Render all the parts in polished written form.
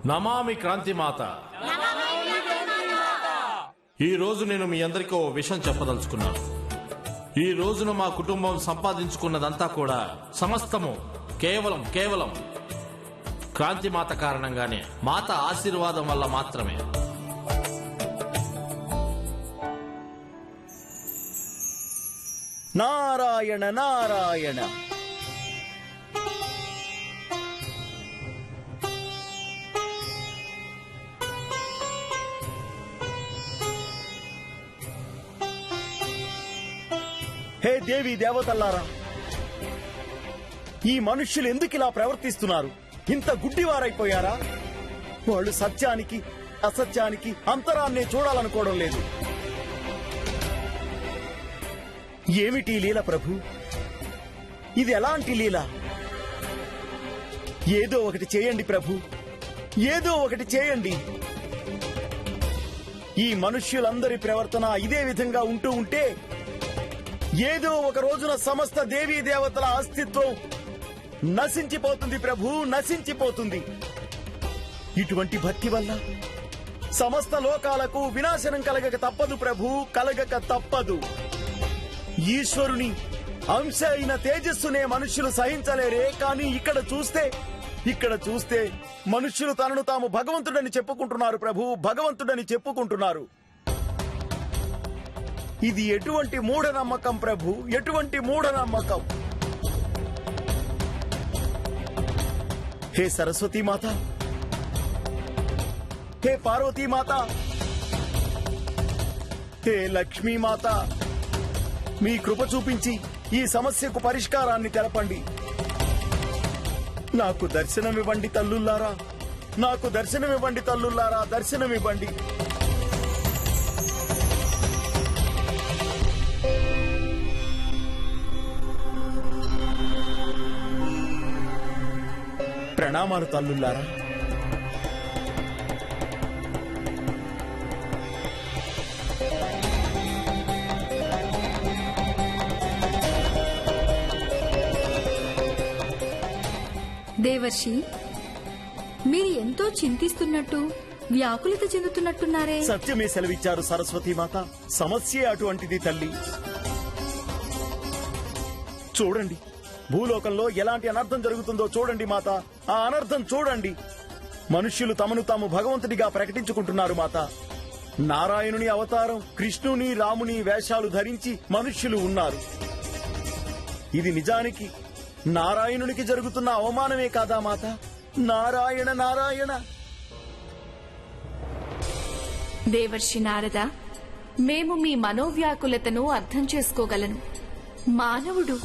నమామి క్రాంతిమాత. ఈ రోజు నేను మీ అందరికీ ఓ విషయం చెప్పదలుచుకున్నాను. ఈ రోజున మా కుటుంబం సంపాదించుకున్నదంతా కూడా సమస్తము కేవలం క్రాంతిమాత కారణంగానే, మాత ఆశీర్వాదం వల్ల మాత్రమే. నారాయణ నారాయణ. హే దేవి దేవతల్లారా, ఈ మనుష్యులు ఎందుకు ఇలా ప్రవర్తిస్తున్నారు? ఇంత గుడ్డివారైపోయారా? వాళ్ళు సత్యానికి అసత్యానికి అంతరాన్నే చూడాలనుకోవడం లేదు. ఏమిటి లీల ప్రభు? ఇది ఎలాంటి లీల? ఏదో ఒకటి చేయండి ప్రభు, ఏదో ఒకటి చేయండి. ఈ మనుష్యులందరి ప్రవర్తన ఇదే విధంగా ఉంటూ ఉంటే ఏదో ఒక రోజున సమస్త దేవీ దేవతల అస్తిత్వం నశించిపోతుంది ప్రభు, నశించిపోతుంది. ఇటువంటి భక్తి వల్ల సమస్త లోకాలకు వినాశనం కలగక తప్పదు ప్రభు, కలగక తప్పదు. ఈశ్వరుని అంశ అయిన తేజస్సునే మనుష్యులు సహించలేరే. కానీ ఇక్కడ చూస్తే మనుష్యులు తనను తాము భగవంతుడని చెప్పుకుంటున్నారు ప్రభు, భగవంతుడని చెప్పుకుంటున్నారు. ఇది ఎటువంటి మూఢనమ్మకం ప్రభు, ఎటువంటి మూఢనమ్మకం. హే సరస్వతీ మాత, హే పార్వతీ మాత, హే లక్ష్మీ మాత, మీ కృప చూపించి ఈ సమస్యకు పరిష్కారాన్ని తెలపండి. నాకు దర్శనమివ్వండి తల్లుల్లారా, నాకు దర్శనమివ్వండి తల్లుల్లారా, దర్శనమివ్వండి. ప్రణామాలు తల్లుల్లారా. దేవర్షి, మీరు ఎంతో చింతిస్తున్నట్టు, వ్యాకులత చెందుతున్నట్టున్నారే. సత్యమే సెలవిచ్చారు సరస్వతీ మాత. సమస్యే అటువంటిది తల్లి. చూడండి, భూలోకంలో ఎలాంటి అనర్థం జరుగుతుందో చూడండి మాత. ఆ అనర్థం చూడండి. మనుష్యులు తమను తాము భగవంతుడిగా ప్రకటించుకుంటున్నారు మాత. నారాయణుని అవతారం, కృష్ణుని రాముని వేషాలు ధరించి మనుష్యులు ఉన్నారు. ఇది నిజానికి నారాయణునికి జరుగుతున్న అవమానమే కాదా మాత? నారాయణ నారాయణ. దేవర్షి నారద, మేము మీ మనోవ్యాకులతను అర్థం చేసుకోగలను. మానవుడు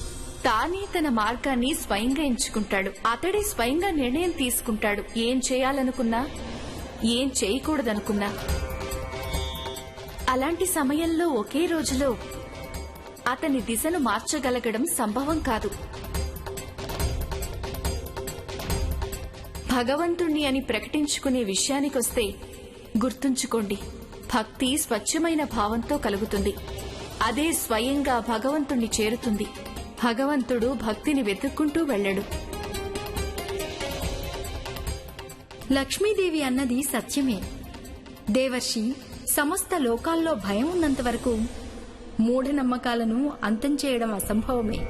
తానే తన మార్గాన్ని స్వయంగా ఎంచుకుంటాడు. అతడే స్వయంగా నిర్ణయం తీసుకుంటాడు. ఏం చేయాలనుకున్నా, ఏం చేయకూడదనుకున్నా. అలాంటి సమయంలో ఒకే రోజులో అతని దిశను మార్చగలగడం సంభవం కాదు. భగవంతుణ్ణి అని ప్రకటించుకునే విషయానికొస్తే గుర్తుంచుకోండి, భక్తి స్వచ్ఛమైన భావంతో కలుగుతుంది. అదే స్వయంగా భగవంతుణ్ణి చేరుతుంది. భగవంతుడు భక్తిని వెతుక్కుంటూ వెళ్ళడు. లక్ష్మీదేవి అన్నది సత్యమే. దేవర్షి, సమస్త లోకాల్లో భయం ఉన్నంత వరకు మూఢనమ్మకాలను అంతం చేయడం అసంభవమే.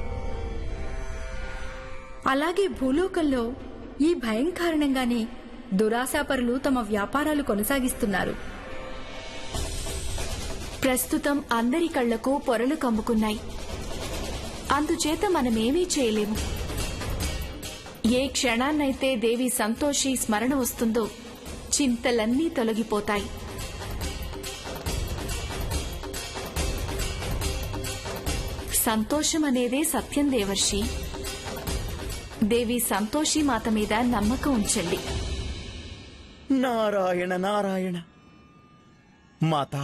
అలాగే భూలోకంలో ఈ భయం కారణంగానే దురాశాపరులు తమ వ్యాపారాలు కొనసాగిస్తున్నారు. ప్రస్తుతం అందరి కళ్లకు పొరలు కమ్ముకున్నాయి. అందుచేత మనమేమీ చేయలేము. ఏ క్షణాన్నైతే దేవి సంతోషి స్మరణ వస్తుందో చింతలన్నీ తొలగిపోతాయి. సంతోషం అనేదే సత్యం దేవర్షి. దేవి సంతోషి మాత మీద నమ్మకం ఉంచండి. నారాయణ నారాయణ. మాత,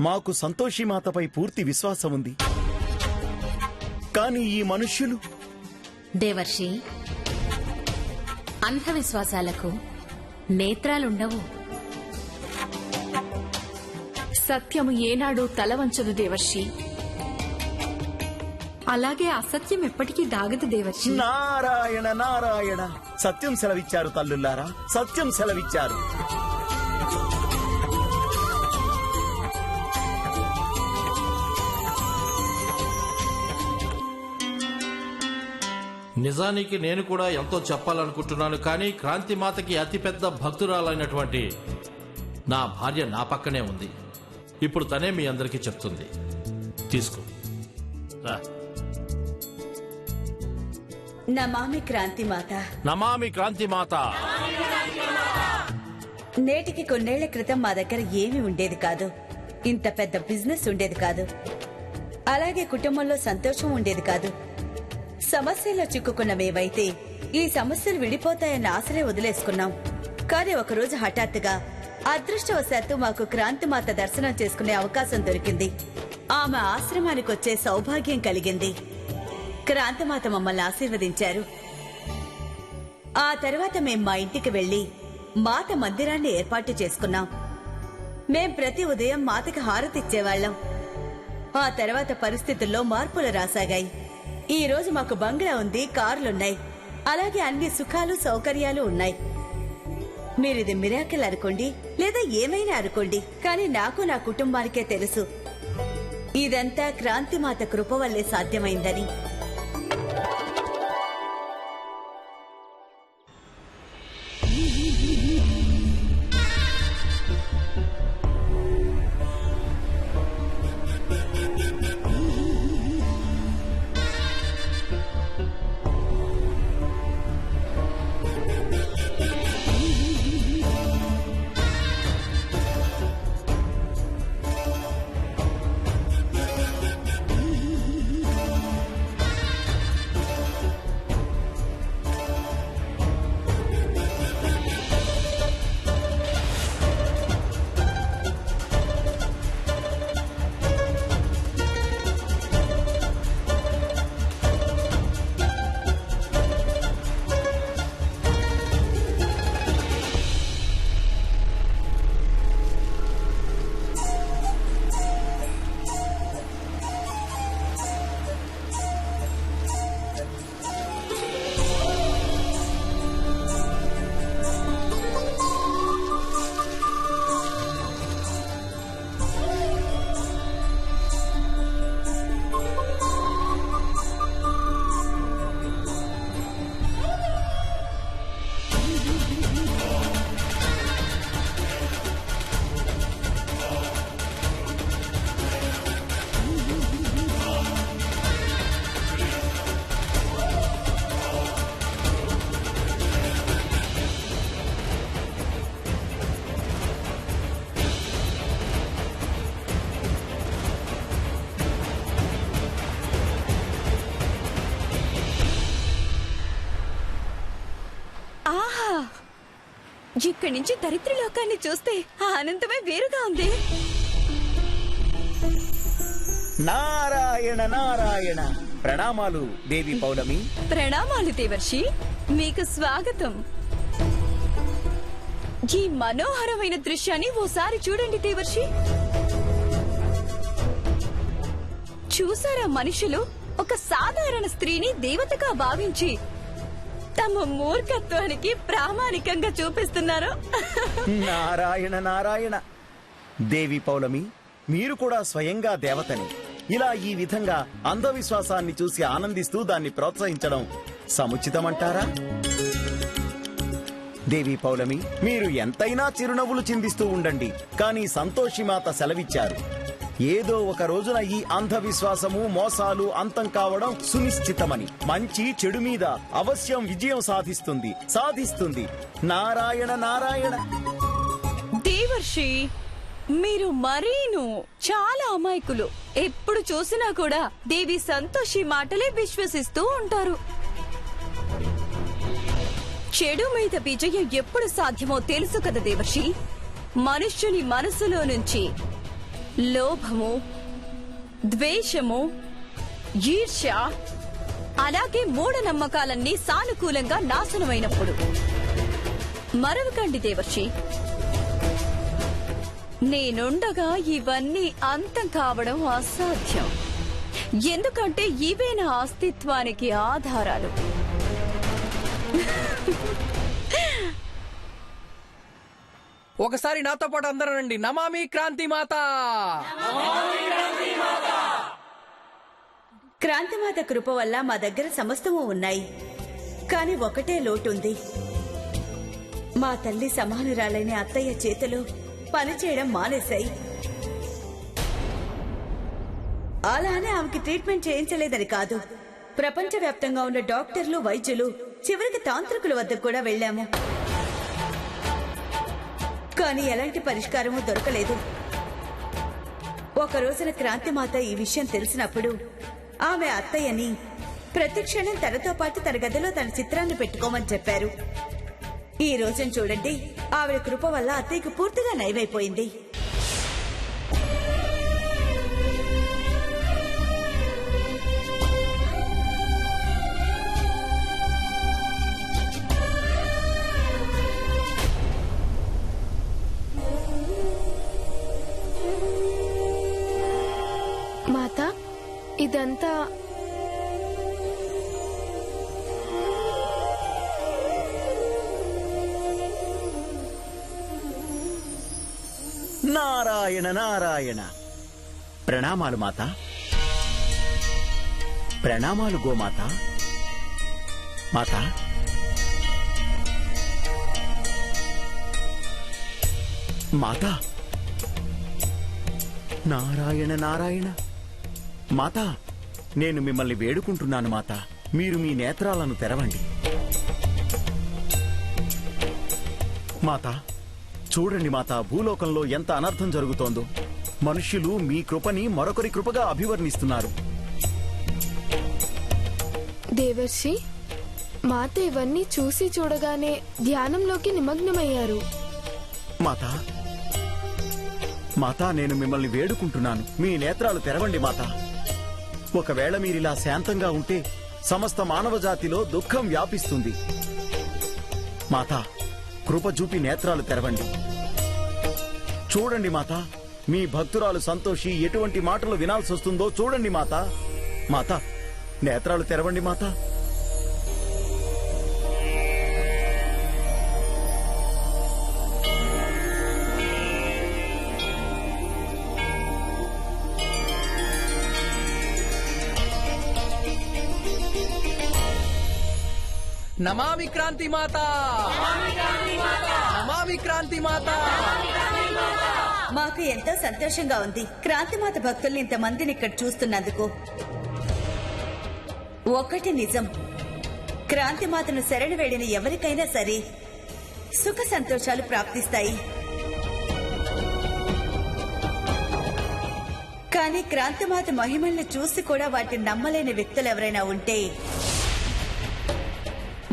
మాకు సంతోషి మాతపై పూర్తి విశ్వాసం ఉంది. కానీ ఈ మనుష్యులు... దేవర్షి, అంధవిశ్వాసాలకు నేత్రాలుండవు. సత్యము ఏనాడు తల వంచదు దేవర్షి. అలాగే అసత్యం ఎప్పటికీ దాగదు దేవర్షి. నారాయణ నారాయణ, సత్యం సెలవిచ్చారు తల్లుల్లారా, సత్యం సెలవిచ్చారు. నిజానికి నేను కూడా ఎంతో చెప్పాలనుకుంటున్నాను, కానీ క్రాంతి మాతకి అతిపెద్ద భక్తురాలైనటువంటి నా భార్య నా పక్కనే ఉంది. ఇప్పుడు తనే మీ అందరికీ చెప్తుంది. తీసుకో. రా. నమామి క్రాంతి మాత. నమామి క్రాంతి మాత. నేటికి కొన్నేళ్ల క్రితం మా దగ్గర ఏమీ ఉండేది కాదు. ఇంత పెద్ద బిజినెస్ ఉండేది కాదు. అలాగే కుటుంబంలో సంతోషం ఉండేది కాదు. సమస్యల్లో చిక్కుకున్న మేమైతే ఈ సమస్యలు విడిపోతాయన్న ఆశలే వదిలేసుకున్నాం. కానీ ఒకరోజు హఠాత్తుగా అదృష్టవశాత్తు మాకు క్రాంతిమాత దర్శనం చేసుకునే అవకాశం దొరికింది. ఆమె ఆశ్రమానికి వచ్చే సౌభాగ్యం కలిగింది. క్రాంతిమాత మమ్మల్ని ఆశీర్వదించారు. ఆ తర్వాత మేం మా ఇంటికి వెళ్లి మాత మందిరాన్ని ఏర్పాటు చేసుకున్నాం. మేం ప్రతి ఉదయం మాతకి హారతిచ్చేవాళ్లం. ఆ తర్వాత పరిస్థితుల్లో మార్పులు రాసాగాయి. ఈ రోజు మాకు బంగ్లా ఉంది, కార్లున్నాయి, అలాగే అన్ని సుఖాలు సౌకర్యాలు ఉన్నాయి. మీరిది మిరాకిల్ అనుకోండి లేదా ఏమైనా అనుకోండి, కానీ నాకు నా కుటుంబానికే తెలుసు ఇదంతా క్రాంతిమాత కృప వల్లే సాధ్యమైందని. ఇక్కడి నుంచి దరిద్ర లోకాన్ని చూస్తే ఆ ఆనందమే వేరుగా ఉంది. నారాయణ నారాయణ, ప్రణామాలు దేవి పౌలమి. ప్రణామాలు దేవర్షి, మీకు స్వాగతం. ఈ మనోహరమైన దృశ్యాన్ని ఓసారి చూడండి దేవర్షి. చూసారా, మనుషులు ఒక సాధారణ స్త్రీని దేవతగా భావించి తమ మూర్ఖత్వానికి ప్రామాణికంగా చూపిస్తున్నారు. నారాయణ నారాయణ, దేవి పౌలమి, మీరు కూడా స్వయంగా దేవతని. ఇలా ఈ విధంగా అంధవిశ్వాసాన్ని చూసి ఆనందిస్తూ దాన్ని ప్రోత్సహించడం సముచితమంటారా? దేవి పౌలమి, మీరు ఎంతైనా చిరునవ్వులు చిందిస్తూ ఉండండి, కానీ సంతోషిమాత సెలవిచ్చారు, ఏదో ఒక రోజున ఈ అంధవిశ్వాసము మోసాలు అంతం కావడం సునిశ్చితమని. మంచి చెడు మీద అవశ్యం విజయం సాధిస్తుంది సాధిస్తుంది. నారాయణ నారాయణ. దేవర్షి, మీరు మరీను చాలా అమాయకులు. ఎప్పుడు చూసినా కూడా దేవి సంతోషి మాటలే విశ్వసిస్తూ ఉంటారు. చెడు మీద విజయం ఎప్పుడు సాధ్యమో తెలుసు కదా దేవర్షి. మనుష్యుని మనసులో నుంచి లోభము, ద్వేషము, ఈర్ష్య, అలాగే మూఢనమ్మకాలన్నీ సానుకూలంగా నాశనమైనప్పుడు. మరవకండి దేవర్షి, నేనుండగా ఇవన్నీ అంతం కావడం అసాధ్యం. ఎందుకంటే ఇవే నా అస్తిత్వానికి ఆధారాలు. ఒకసారి నాతో పాటు అందరూ రండి. నమామి క్రాంతి మాత. క్రాంతిమాత కృప వల్ల మా దగ్గర సమస్తము ఉన్నాయి. కాని ఒకటే లోటుంది. మా తల్లి సమానురాలైన అత్తయ్య చేతులు పనిచేయడం మానేశాయి. అలానే ఆమెకి ట్రీట్మెంట్ చేయించలేదని కాదు, ప్రపంచవ్యాప్తంగా ఉన్న డాక్టర్లు, వైద్యులు, చివరికి తాంత్రికుల వద్దకు కూడా వెళ్లాము. కానీ ఎలాంటి పరిష్కారమూ దొరకలేదు. ఒక రోజున క్రాంతిమాత ఈ విషయం తెలిసినప్పుడు ఆమె అత్తయ్యని ప్రతి క్షణం తనతో పాటు తన గదిలో తన చిత్రాన్ని పెట్టుకోమని చెప్పారు. ఈ రోజును చూడండి, ఆవిడ కృప వల్ల అత్తయ్యకు పూర్తిగా నయమైపోయింది. మాతా, ఇదంతా నారాయణ నారాయణ. ప్రణామాలు మాత. ప్రణామాలు గోమాత. మాత, మాత. నారాయణ నారాయణ. మాత, నేను మిమ్మల్ని వేడుకుంటున్నాను మాత, మీరు మీ నేత్రాలను తెరవండి. మాత, చూడండి మాత, భూలోకంలో ఎంత అనర్థం జరుగుతోందో. మనుష్యులు మీ కృపని మరొకరి కృపగా అభివర్ణిస్తున్నారు. దేవర్షి, మాత ఇవన్నీ చూసి చూడగానే ధ్యానంలోకి నిమగ్నమయ్యారు. మాత, మాత, నేను మిమ్మల్ని వేడుకుంటున్నాను, మీ నేత్రాలు తెరవండి మాత. ఒకవేళ మీరిలా శాంతంగా ఉంటే సమస్త మానవ జాతిలో దుఃఖం వ్యాపిస్తుంది. మాత, కృప చూపి నేత్రాలు తెరవండి. చూడండి మాత, మీ భక్తురాలు సంతోషి ఎటువంటి మాటలు వినాల్సి వస్తుందో చూడండి మాత. మాత, నేత్రాలు తెరవండి మాత. నమామి క్రాంతి మాత. నమామి క్రాంతి మాత. మాకు ఎంతో సంతోషంగా ఉంది క్రాంతిమాత భక్తుల్ని ఇంతమందిని ఇక్కడ చూస్తున్నందుకు. ఒకటి నిజం, క్రాంతిమాతను శరణు వేడిన ఎవరికైనా సరే సుఖ సంతోషాలు ప్రాప్తిస్తాయి. కానీ క్రాంతిమాత మహిమల్ని చూసి కూడా వాటిని నమ్మలేని వ్యక్తులు ఎవరైనా ఉంటే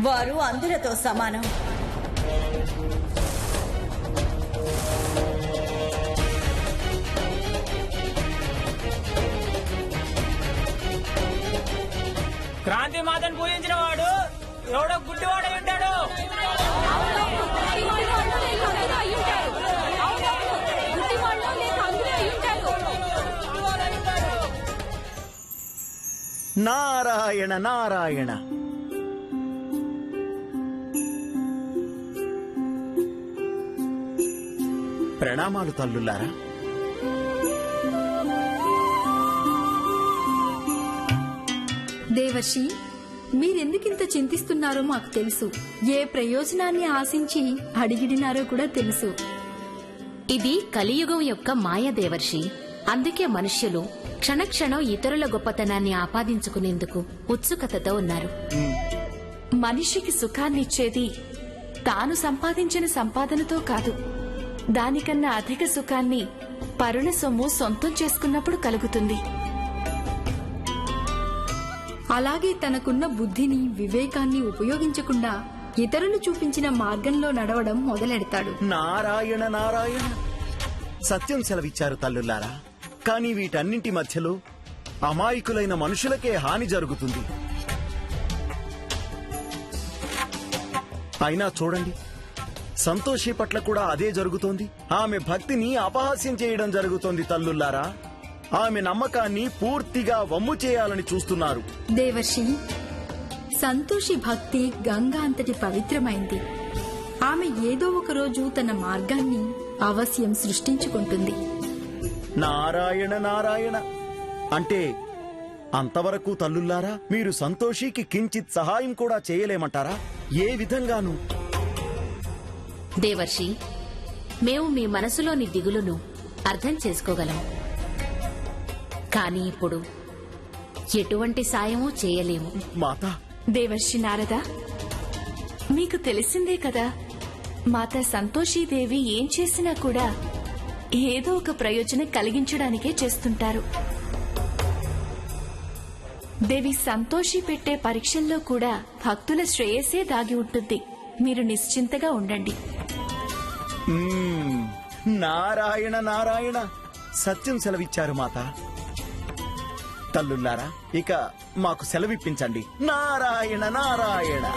వారు అందులతో సమానం. క్రాంతి మాతను పూజించిన వాడు ఎవడో గుడ్డివాడై ఉంటాడు. నారాయణ నారాయణ. ప్రణామాలు తల్లులారా. దేవర్షి, మీరెందుకింత చింతిస్తున్నారో మాకు తెలుసు. ఏ ప్రయోజనాన్ని ఆశించి అడిగిడినారో కూడా తెలుసు. ఇది కలియుగం యొక్క మాయ దేవర్షి. అందుకే మనుష్యులు క్షణక్షణం ఇతరుల గొప్పతనాన్ని ఆపాదించుకునేందుకు ఉత్సుకతతో ఉన్నారు. మనిషికి సుఖాన్నిచ్చేది తాను సంపాదించిన సంపాదనతో కాదు, దానికన్నా అధిక సుఖాన్ని పరుల సొమ్ము సొంతం చేసుకున్నప్పుడు కలుగుతుంది. అలాగే తనకున్న బుద్ధిని, వివేకాన్ని ఉపయోగించకుండా ఇతరులు చూపించిన మార్గంలో నడవడం మొదలెడతాడు. నారాయణ నారాయణ. సత్యం సెలవిచ్చారు తల్లులారా. కానీ వీటన్నింటి మధ్యలో అమాయకులైన మనుషులకే హాని జరుగుతుంది. అయినా చూడండి, సంతోషి పట్ల కూడా అదే జరుగుతోంది. ఆమె భక్తిని అపహాస్యం చేయడం జరుగుతోంది తల్లులారా. ఆమె నమ్మకాన్ని పూర్తిగా వమ్ము చేయాలని చూస్తున్నారు. దేవర్షి, సంతోషి భక్తి గంగా అంతటి పవిత్రమైంది. ఆమె ఏదో ఒక రోజు తన మార్గాన్ని అవశ్యం సృష్టించుకుంటుంది. నారాయణ నారాయణ. అంటే అంతవరకు తల్లుల్లారా మీరు సంతోషికి కించిత్ సహాయం కూడా చేయలేమంటారా? ఏ విధంగానూ? దేవర్షి, మేము మీ మనసులోని దిగులును అర్థం చేసుకోగలం. కానీ ఇప్పుడు ఎటువంటి సాయమూ చేయలేము. మాతా, దేవర్షి నారద, మీకు తెలిసిందే కదా, మాత సంతోషీదేవి ఏం చేసినా కూడా ఏదో ఒక ప్రయోజనం కలిగించడానికే చేస్తుంటారు. దేవి సంతోషి పెట్టే పరీక్షల్లో కూడా భక్తుల శ్రేయస్సే దాగి ఉంటుంది. మీరు నిశ్చింతగా ఉండండి. నారాయణ నారాయణ. సత్యం సెలవిచ్చారు మాత. తల్లుల్లారా ఇక మాకు సెలవిప్పించండి. నారాయణ నారాయణ.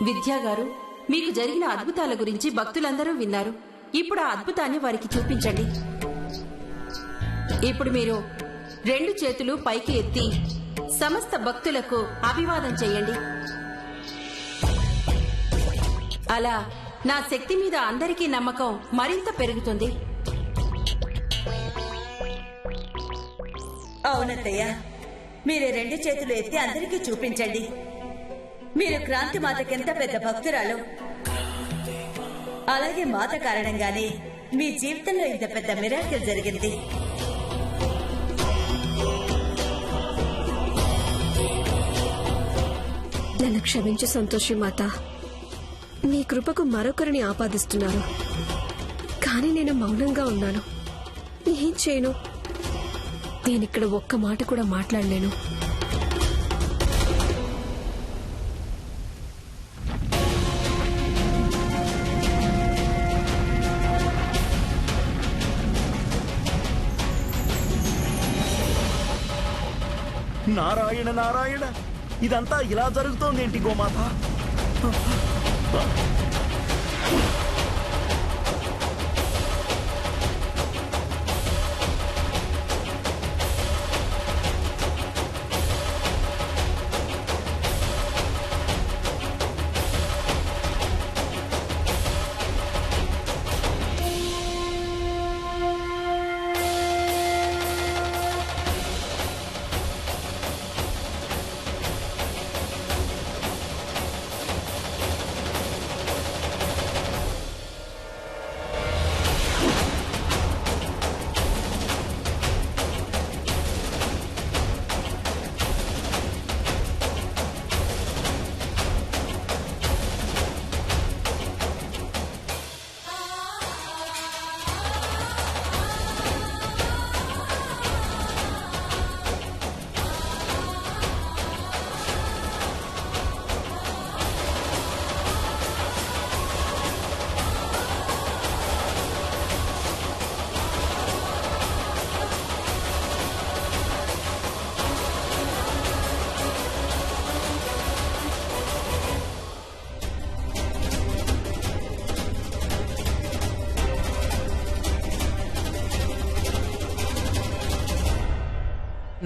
విద్యాగారు, మీకు జరిగిన అద్భుతాల గురించి భక్తులందరూ విన్నారు. ఇప్పుడు ఆ అద్భుతాన్ని వారికి చూపించండి. ఇప్పుడు మీరు 2 చేతులు పైకి ఎత్తి సమస్త భక్తులకు అభివాదం చేయండి. అలా నా శక్తి మీద అందరికీ నమ్మకం మరింత పెరుగుతుంది. అవునత్తయ్య, మీరు 2 చేతులు ఎత్తి అందరికీ చూపించండి. మీరు క్రాంతి మాతకెంత పెద్ద భక్తురాలో, అలాగే మాత కారణంగానే మీ జీవితంలో ఇంత పెద్ద మిరాకిల్ జరిగింది. నన్ను క్షమించు సంతోషి మాత. నీ కృపకు మరొకరిని ఆపాదిస్తున్నారు, కానీ నేను మౌనంగా ఉన్నాను. ఏం చేయను? నేనిక్కడ ఒక్క మాట కూడా మాట్లాడలేను. నారాయణ నారాయణ. ఇదంతా ఇలా జరుగుతోందేంటి గోమాత?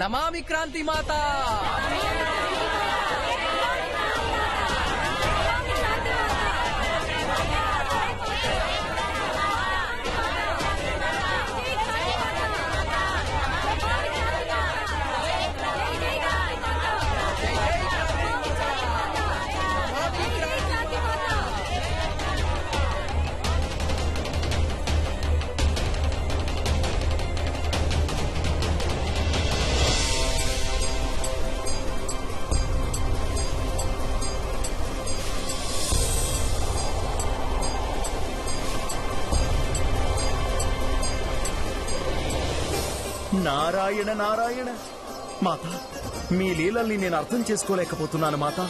నమామి క్రాంతి మాత. నారాయణ నారాయణ. మాత, మీ లీలల్ని నేను అర్థం చేసుకోలేకపోతున్నాను మాత.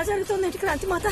జరుగుతుందండి క్రాంతి మాత